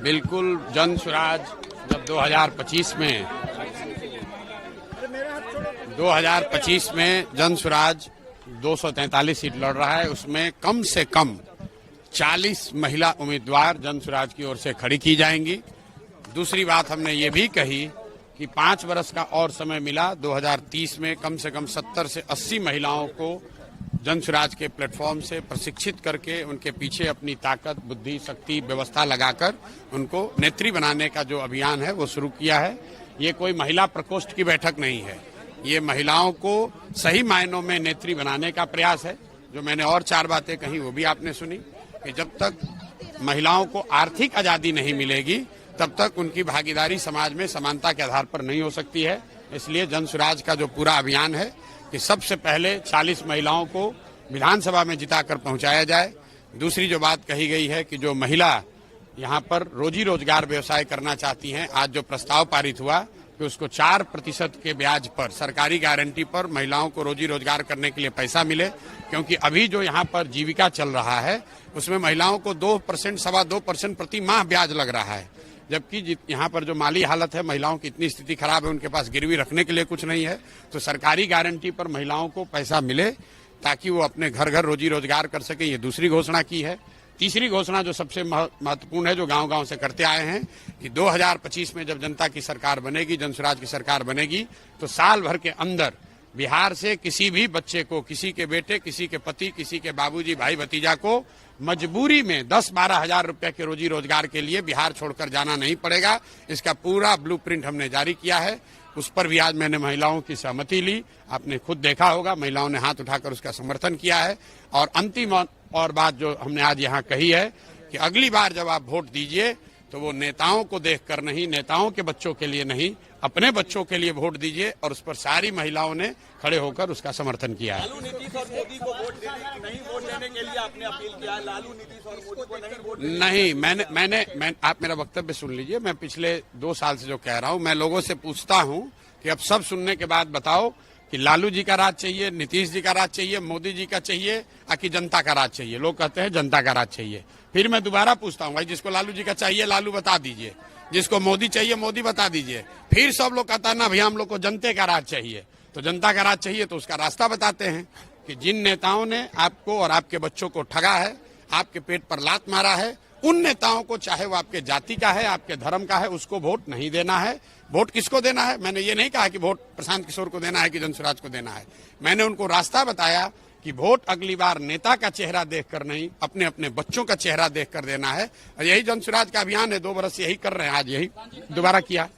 बिल्कुल जन स्वराज जब 2025 में जन स्वराज 243 सीट लड़ रहा है, उसमें कम से कम 40 महिला उम्मीदवार जन स्वराज की ओर से खड़ी की जाएंगी। दूसरी बात हमने ये भी कही कि 5 वर्ष का और समय मिला, 2030 में कम से कम 70 से 80 महिलाओं को जन स्वराज के प्लेटफॉर्म से प्रशिक्षित करके उनके पीछे अपनी ताकत, बुद्धि, शक्ति, व्यवस्था लगाकर उनको नेत्री बनाने का जो अभियान है वो शुरू किया है। ये कोई महिला प्रकोष्ठ की बैठक नहीं है, ये महिलाओं को सही मायनों में नेत्री बनाने का प्रयास है। जो मैंने और 4 बातें कही वो भी आपने सुनी कि जब तक महिलाओं को आर्थिक आजादी नहीं मिलेगी तब तक उनकी भागीदारी समाज में समानता के आधार पर नहीं हो सकती है। इसलिए जन स्वराज का जो पूरा अभियान है कि सबसे पहले 40 महिलाओं को विधानसभा में जिताकर पहुंचाया जाए। दूसरी जो बात कही गई है कि जो महिला यहां पर रोजी रोजगार व्यवसाय करना चाहती हैं, आज जो प्रस्ताव पारित हुआ कि उसको 4% के ब्याज पर, सरकारी गारंटी पर महिलाओं को रोजी रोजगार करने के लिए पैसा मिले, क्योंकि अभी जो यहाँ पर जीविका चल रहा है उसमें महिलाओं को 2%, 2.25% प्रति माह ब्याज लग रहा है। जबकि यहाँ पर जो माली हालत है, महिलाओं की इतनी स्थिति खराब है, उनके पास गिरवी रखने के लिए कुछ नहीं है। तो सरकारी गारंटी पर महिलाओं को पैसा मिले ताकि वो अपने घर घर रोजी रोजगार कर सके, ये दूसरी घोषणा की है। तीसरी घोषणा जो सबसे महत्वपूर्ण है, जो गांव गांव से करते आए हैं कि 2025 में जब जनता की सरकार बनेगी, जन स्वराज की सरकार बनेगी, तो साल भर के अंदर बिहार से किसी भी बच्चे को, किसी के बेटे, किसी के पति, किसी के बाबूजी, भाई भतीजा को मजबूरी में 10-12 हजार रुपए के रोजी रोजगार के लिए बिहार छोड़कर जाना नहीं पड़ेगा। इसका पूरा ब्लूप्रिंट हमने जारी किया है। उस पर भी आज मैंने महिलाओं की सहमति ली। आपने खुद देखा होगा, महिलाओं ने हाथ उठाकर उसका समर्थन किया है। और अंतिम और बात जो हमने आज यहाँ कही है कि अगली बार जब आप वोट दीजिए तो वो नेताओं को देखकर नहीं, नेताओं के बच्चों के लिए नहीं, अपने बच्चों के लिए वोट दीजिए। और उस पर सारी महिलाओं ने खड़े होकर उसका समर्थन किया है। लालू नीतीश और मोदी को वोट देने के लिए आपने अपील किया है। लालू नीतीश और मोदी को नहीं वोट नहीं, मैंने आप मेरा वक्तव्य सुन लीजिए। मैं पिछले 2 साल से जो कह रहा हूँ, मैं लोगों से पूछता हूँ कि अब सब सुनने के बाद बताओ कि लालू जी का राज चाहिए, नीतीश जी का राज चाहिए, मोदी जी का चाहिए, कि जनता का राज चाहिए। लोग कहते हैं जनता का राज चाहिए। फिर मैं दोबारा पूछता हूँ, भाई जिसको लालू जी का चाहिए लालू बता दीजिए, जिसको मोदी चाहिए मोदी बता दीजिए। फिर सब लोग कहता है ना भैया हम लोग को जनता का राज चाहिए। तो जनता का राज चाहिए तो उसका रास्ता बताते हैं कि जिन नेताओं ने आपको और आपके बच्चों को ठगा है, आपके पेट पर लात मारा है, उन नेताओं को, चाहे वो आपके जाति का है, आपके धर्म का है, उसको वोट नहीं देना है। वोट किसको देना है? मैंने ये नहीं कहा कि वोट प्रशांत किशोर को देना है कि जन स्वराज को देना है। मैंने उनको रास्ता बताया कि वोट अगली बार नेता का चेहरा देखकर नहीं, अपने अपने बच्चों का चेहरा देखकर देना है। और यही जन स्वराज का अभियान है। 2 वर्ष यही कर रहे हैं, आज यही दोबारा किया।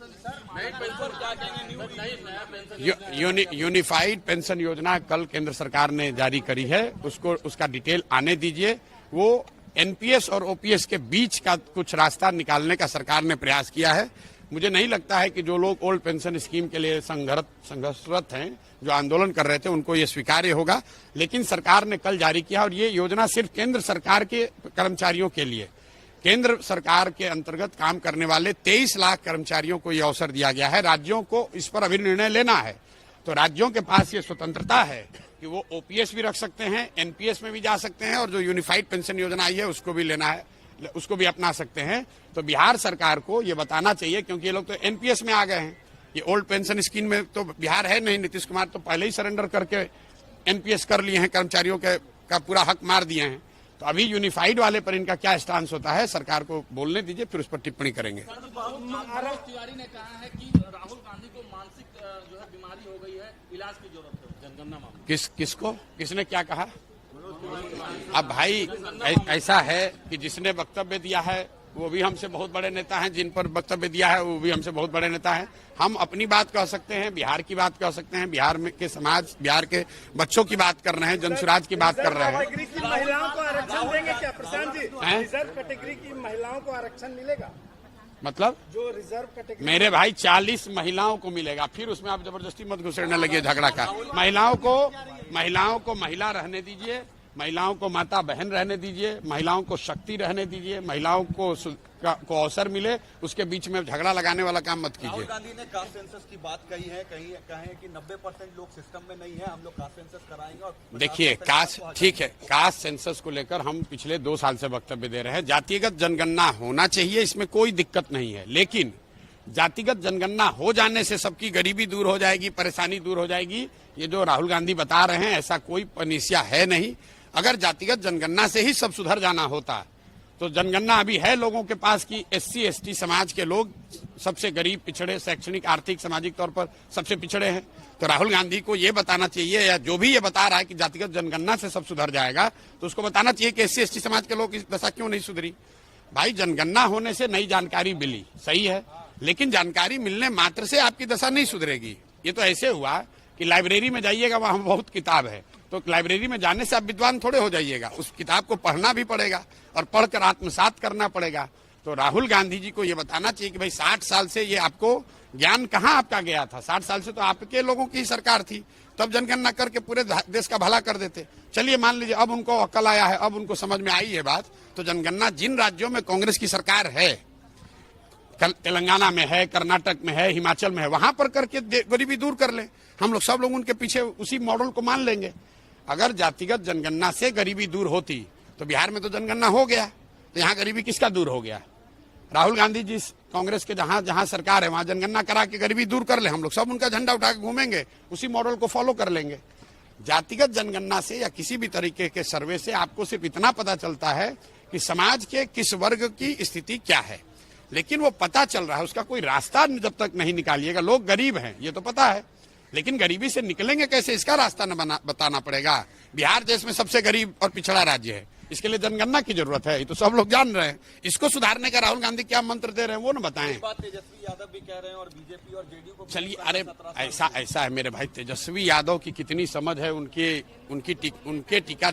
यूनिफाइड पेंशन योजना कल केंद्र सरकार ने जारी करी है, उसका डिटेल आने दीजिए। वो एनपीएस और ओपीएस के बीच का कुछ रास्ता निकालने का सरकार ने प्रयास किया है। मुझे नहीं लगता है कि जो लोग ओल्ड पेंशन स्कीम के लिए संघर्षरत हैं, जो आंदोलन कर रहे थे, उनको ये स्वीकार्य होगा। लेकिन सरकार ने कल जारी किया और ये योजना सिर्फ केंद्र सरकार के कर्मचारियों के लिए, केंद्र सरकार के अंतर्गत काम करने वाले 23 लाख कर्मचारियों को ये अवसर दिया गया है। राज्यों को इस पर अभी निर्णय लेना है, तो राज्यों के पास ये स्वतंत्रता है कि वो ओपीएस भी रख सकते हैं, एनपीएस में भी जा सकते हैं, और जो यूनिफाइड पेंशन योजना आई है उसको भी लेना है, उसको भी अपना सकते हैं। तो बिहार सरकार को ये बताना चाहिए, क्योंकि ये लोग तो एनपीएस में आ गए हैं। ये ओल्ड पेंशन स्कीम में तो बिहार है नहीं। नीतीश कुमार तो पहले ही सरेंडर करके एनपीएस कर लिए हैं, कर्मचारियों का पूरा हक मार दिए हैं। तो अभी यूनिफाइड वाले पर इनका क्या स्टांस होता है, सरकार को बोलने दीजिए, फिर उस पर टिप्पणी करेंगे। तिवारी ने कहा है कि राहुल गांधी को मानसिक जो है बीमारी हो गई है, इलाज की जरूरत है जनगणना मामले। किसको, किसने क्या कहा? अब भाई ऐसा है कि जिसने वक्तव्य दिया है वो भी हमसे बहुत बड़े नेता हैं, जिन पर वक्तव्य दिया है वो भी हमसे बहुत बड़े नेता हैं। हम अपनी बात कह सकते हैं, बिहार की बात कह सकते हैं, बिहार में के समाज, बिहार के बच्चों की बात कर रहे हैं, जन स्वराज की बात कर रहे हैं। महिलाओं को आरक्षण देंगे क्या प्रशांत जी? रिजर्व कैटेगरी की महिलाओं को आरक्षण मिलेगा? मतलब जो रिजर्व कैटेगरी, मेरे भाई 40 महिलाओं को मिलेगा। फिर उसमें आप जबरदस्ती मत घुसेड़ने लगे झगड़ा का। महिलाओं को महिला रहने दीजिए, महिलाओं को माता बहन रहने दीजिए, महिलाओं को शक्ति रहने दीजिए, महिलाओं को को अवसर मिले, उसके बीच में झगड़ा लगाने वाला काम मत राहुल कीजिए। गांधी ने कास्ट सेंसस की बात कही है, कहे कि 90% लोग सिस्टम में नहीं है, हम लोग कास्ट सेंसस कराएंगे और देखिए, 50% कास्ट आपको ठीक है, कास्ट सेंसस को लेकर हम पिछले 2 साल से वक्तव्य दे रहे हैं। जातिगत जनगणना होना चाहिए, इसमें कोई दिक्कत नहीं है, लेकिन जातिगत जनगणना हो जाने से सबकी गरीबी दूर हो जाएगी, परेशानी दूर हो जाएगी, ये जो राहुल गांधी बता रहे हैं ऐसा कोई पनिसिया है नहीं। अगर जातिगत जनगणना से ही सब सुधर जाना होता तो जनगणना अभी है लोगों के पास कि SC ST समाज के लोग सबसे गरीब, पिछड़े, शैक्षणिक, आर्थिक, सामाजिक तौर पर सबसे पिछड़े हैं। तो राहुल गांधी को ये बताना चाहिए, या जो भी ये बता रहा है कि जातिगत जनगणना से सब सुधर जाएगा, तो उसको बताना चाहिए कि SC ST समाज के लोग की दशा क्यों नहीं सुधरी। भाई, जनगणना होने से नई जानकारी मिली, सही है, लेकिन जानकारी मिलने मात्र से आपकी दशा नहीं सुधरेगी। ये तो ऐसे हुआ कि लाइब्रेरी में जाइएगा, वहां बहुत किताब है, तो लाइब्रेरी में जाने से आप विद्वान थोड़े हो जाइएगा, उस किताब को पढ़ना भी पड़ेगा और पढ़कर आत्मसात करना पड़ेगा। तो राहुल गांधी जी को ये बताना चाहिए कि भाई 60 साल से ये आपको ज्ञान कहाँ आपका गया था। 60 साल से तो आपके लोगों की सरकार थी, तब जनगणना करके पूरे देश का भला कर देते। चलिए मान लीजिए अब उनको अक्ल आया है, अब उनको समझ में आई है बात, तो जनगणना जिन राज्यों में कांग्रेस की सरकार है, तेलंगाना में है, कर्नाटक में है, हिमाचल में है, वहां पर करके गरीबी दूर कर ले। हम लोग सब लोग उनके पीछे उसी मॉडल को मान लेंगे। अगर जातिगत जनगणना से गरीबी दूर होती तो बिहार में तो जनगणना हो गया, तो यहाँ गरीबी किसका दूर हो गया। राहुल गांधी जी कांग्रेस के जहां जहां सरकार है वहां जनगणना करा के गरीबी दूर कर ले, हम लोग सब उनका झंडा उठा के घूमेंगे, उसी मॉडल को फॉलो कर लेंगे। जातिगत जनगणना से या किसी भी तरीके के सर्वे से आपको सिर्फ इतना पता चलता है कि समाज के किस वर्ग की स्थिति क्या है, लेकिन वो पता चल रहा है, उसका कोई रास्ता जब तक नहीं निकालिएगा। लोग गरीब हैं ये तो पता है, लेकिन गरीबी से निकलेंगे कैसे इसका रास्ता न बताना पड़ेगा। बिहार देश में सबसे गरीब और पिछड़ा राज्य है, इसके लिए जनगणना की जरूरत है, ये तो सब लोग जान रहे हैं। इसको सुधारने का राहुल गांधी क्या मंत्र दे रहे हैं वो न बताएं। बात तेजस्वी यादव भी कह रहे हैं और बीजेपी और जेडीयू को। चलिए, अरे ऐसा है मेरे भाई, तेजस्वी यादव की कितनी समझ है, उनके टीका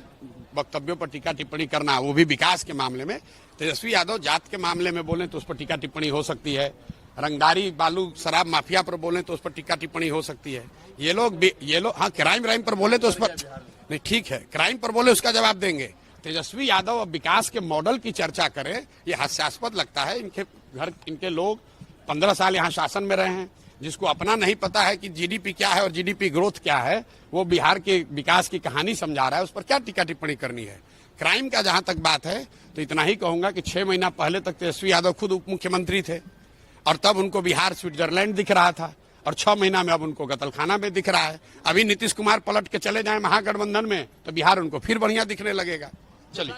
वक्तव्यों पर टीका टिप्पणी करना, वो भी विकास के मामले में। तेजस्वी यादव जात के मामले में बोले तो उस पर टीका टिप्पणी हो सकती है, रंगदारी बालू शराब माफिया पर बोले तो उस पर टीका टिप्पणी हो सकती है। ये लोग हाँ, क्राइम पर बोले तो उस पर नहीं, ठीक है, क्राइम पर बोले उसका जवाब देंगे। तेजस्वी यादव अब विकास के मॉडल की चर्चा करें, ये हास्यास्पद लगता है। इनके लोग 15 साल यहाँ शासन में रहे हैं, जिसको अपना नहीं पता है कि जीडीपी क्या है और जीडीपी ग्रोथ क्या है, वो बिहार के विकास की कहानी समझा रहा है, उस पर क्या टीका टिप्पणी करनी है। क्राइम का जहां तक बात है तो इतना ही कहूंगा कि 6 महीना पहले तक तेजस्वी यादव खुद उप मुख्यमंत्री थे और तब उनको बिहार स्विट्जरलैंड दिख रहा था, और 6 महीना में अब उनको कत्लखाना में दिख रहा है। अभी नीतीश कुमार पलट के चले जाएं महागठबंधन में तो बिहार उनको फिर बढ़िया दिखने लगेगा। चलिए।